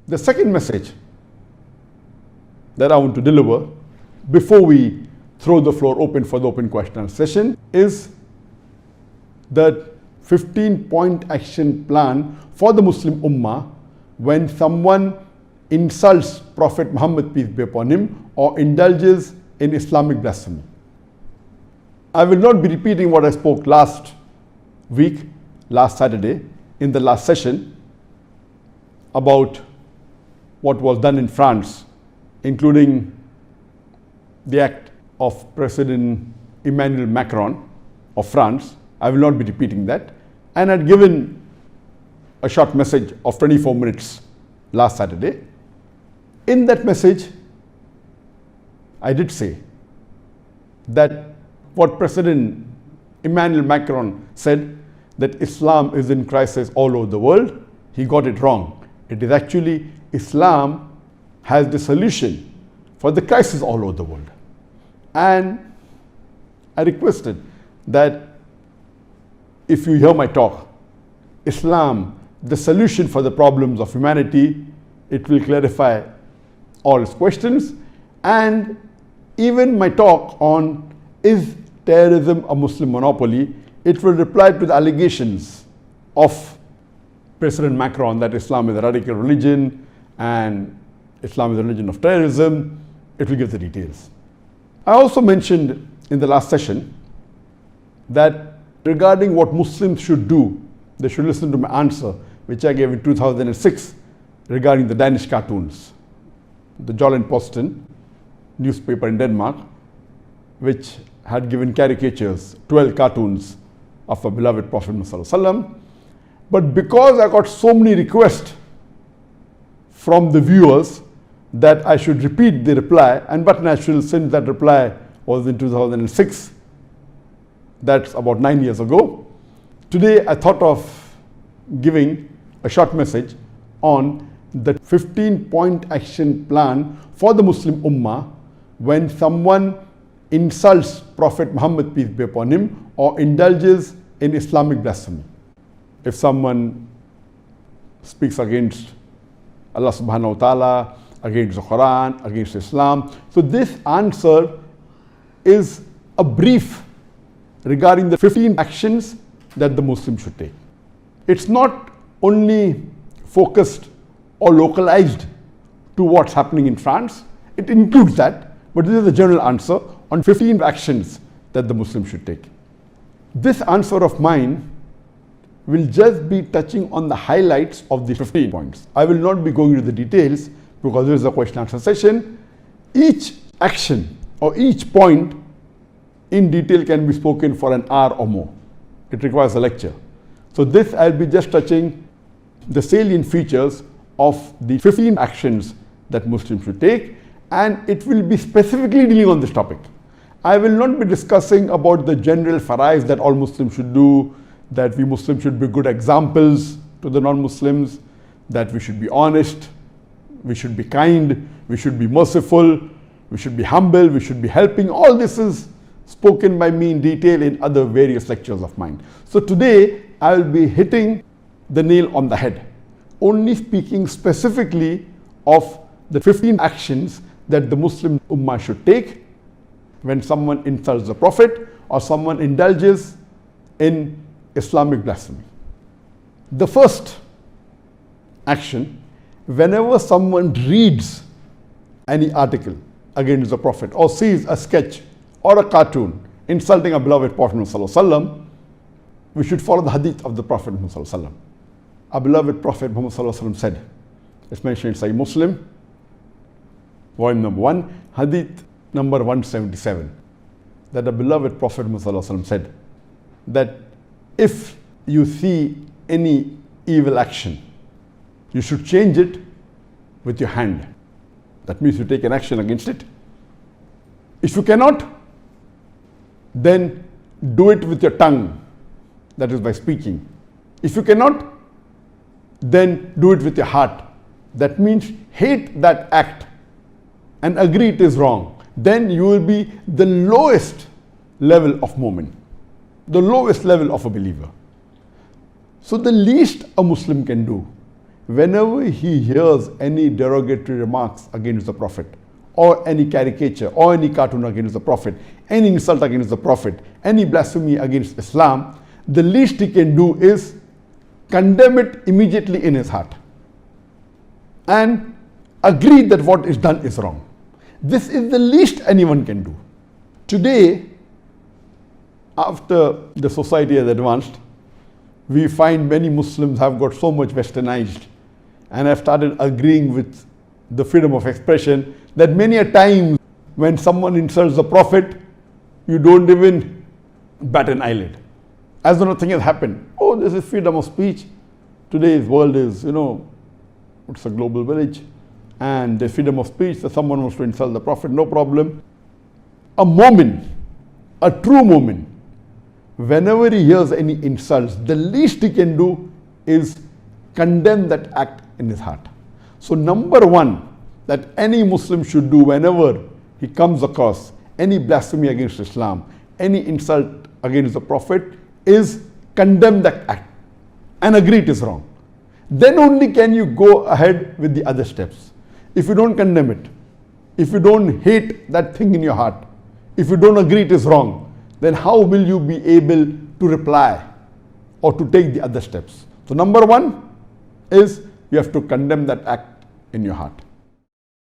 The second message that I want to deliver before we throw the floor open for the open question session is the 15-point action plan for the Muslim Ummah when someone insults Prophet Muhammad, peace be upon him, or indulges in Islamic blasphemy. I will not be repeating what I spoke last week, last Saturday, in the last session about what was done in France, including the act of President Emmanuel Macron of France. I will not be repeating that. And I had given a short message of 24 minutes last Saturday. In that message, I did say that what President Emmanuel Macron said, that Islam is in crisis all over the world, he got it wrong. It is actually Islam has the solution for the crisis all over the world. And I requested that if you hear my talk, Islam, the solution for the problems of humanity, it will clarify all its questions. And even my talk on is terrorism a Muslim monopoly, it will reply to the allegations of President Macron that Islam is a radical religion and Islam is a religion of terrorism. It will give the details. I also mentioned in the last session that regarding what Muslims should do, they should listen to my answer, which I gave in 2006 regarding the Danish cartoons. The Jyllands-Posten newspaper in Denmark, which had given caricatures, 12 cartoons of our beloved Prophet Muhammad. But because I got so many requests from the viewers that I should repeat the reply, and but natural, since that reply was in 2006, that's about 9 years ago. Today I thought of giving a short message on the 15-point action plan for the Muslim Ummah when someone insults Prophet Muhammad, peace be upon him, or indulges in Islamic blasphemy. If someone speaks against Allah subhanahu wa ta'ala, against the Quran, against Islam. So this answer is a brief regarding the 15 actions that the Muslim should take. It's not only focused or localized to what's happening in France. It includes that, but this is the general answer on 15 actions that the Muslim should take. This answer of mine will just be touching on the highlights of the 15 points. I will not be going into the details because this is a question answer session. Each action or each point in detail can be spoken for an hour or more. It requires a lecture. So this I'll be just touching the salient features of the 15 actions that Muslims should take, and it will be specifically dealing on this topic. I will not be discussing about the general farais that all Muslims should do, that we Muslims should be good examples to the non-Muslims, that we should be honest, we should be kind, we should be merciful, we should be humble, we should be helping. All this is spoken by me in detail in other various lectures of mine. So today I will be hitting the nail on the head, only speaking specifically of the 15 actions that the Muslim Ummah should take when someone insults the Prophet or someone indulges in Islamic blasphemy. The first action, whenever someone reads any article against the Prophet or sees a sketch or a cartoon insulting a beloved Prophet Muhammad, we should follow the hadith of the Prophet Muhammad. Our beloved Prophet Muhammad said, it's mentioned in Sahih Muslim, volume number 1, hadith number 177, that the beloved Prophet Muhammad said that if you see any evil action, you should change it with your hand. That means you take an action against it. If you cannot, then do it with your tongue, that is by speaking. If you cannot, then do it with your heart. That means hate that act and agree it is wrong. Then you will be the lowest level of mu'min, the lowest level of a believer. So the least a Muslim can do whenever he hears any derogatory remarks against the Prophet, or any caricature, or any cartoon against the Prophet, any insult against the Prophet, any blasphemy against Islam, the least he can do is condemn it immediately in his heart and agree that what is done is wrong. This is the least anyone can do. Today, after the society has advanced, we find many Muslims have got so much westernized and have started agreeing with the freedom of expression that many a time when someone insults the Prophet, you don't even bat an eyelid, as though nothing has happened. Oh, this is freedom of speech. Today's world is, it's a global village, and the freedom of speech, that someone wants to insult the Prophet, no problem. A moment, a true moment, whenever he hears any insults, the least he can do is condemn that act in his heart. So number one that any Muslim should do whenever he comes across any blasphemy against Islam, any insult against the Prophet, is condemn that act and agree it is wrong. Then only can you go ahead with the other steps. If you don't condemn it, if you don't hate that thing in your heart, if you don't agree it is wrong, then how will you be able to reply or to take the other steps? So number one is you have to condemn that act in your heart.